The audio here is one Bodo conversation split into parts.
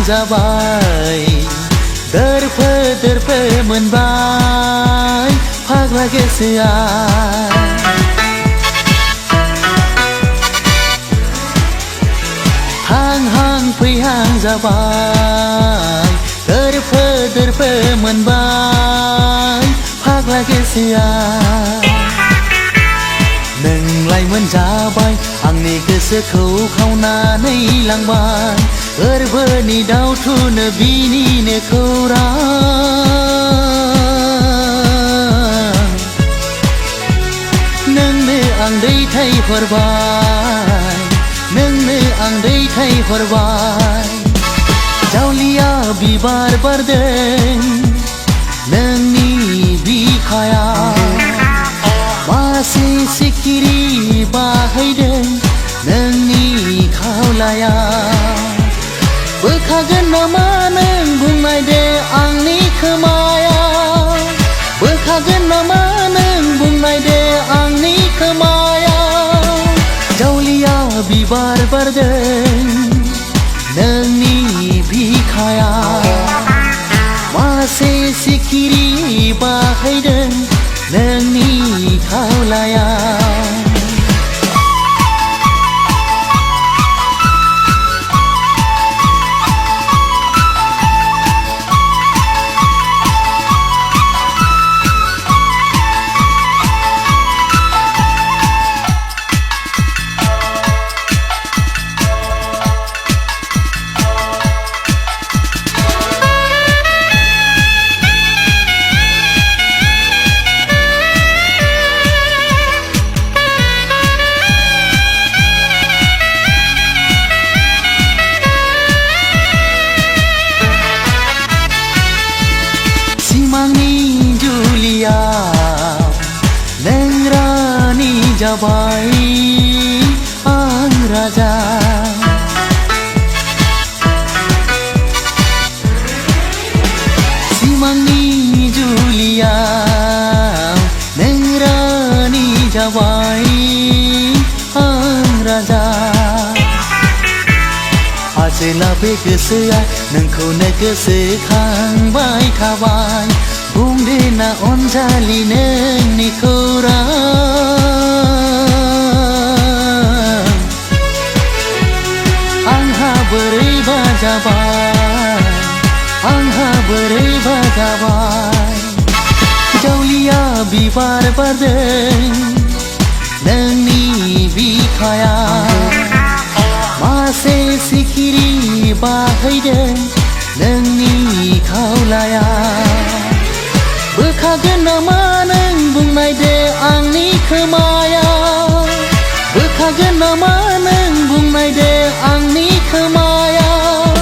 जाबाय दोरफो दोरफो मोनबाय फाग्ला गोसोआ हां फैहां जाबाय दोरफो दोरफो मोनबाय फाग्ला गोसोआ नोंलाय मोनजाबाय आंनि गोसोखौ खावनानै लांबाय गोरबोनि दावथुनो बिनिनो खौरां नोंनो आं दैथायहरबाय नोंनो आं दैथायहरबाय जावलिया बिबार बारदों नोंनि बिखायाव मासे सिखिरि बाहैदों नोंनि खावलायाव बोखागोन नामा नों बुंनाय दे आंनि खोमायाव बोखागोन नामा नों बुंनाय दे आंनि खोमायाव जावलिया बिबार बारदों नोंनि बिखायाव मासे सिखिरि बाहैदों नोंनि खावलायाव नों रानि जाबाय आं राजा सिमांनि जुलियाव नों रानि जाबाय आं राजा आजोला बे गोसोआ नोंखौनो गोसोखांबाय थाबाय बुंदे ना अनजालि नोंनि खौरां आंहा बोरैबा जाबाय आंहा बोरैबा जाबाय जावलिया बिबार बारदों नोंनि बिखायाव मासे सिखिरि बाहैदों नोंनि खावलायाव बोखागोन नामा नों बुंनाय दे आंनि खोमायाव बोखागोन नामा नों बुंनाय दे आंनि खोमायाव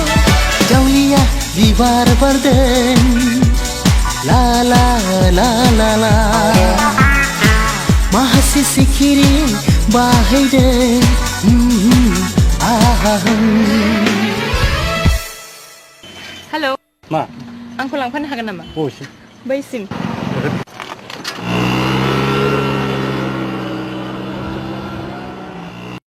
जावलिया बिबार बारदों ला ला ला ला ला मासे सिखिरि बाहैदों हेलौ मा आंखौ लांफानो हागोन नामा बबेसिम बैसिम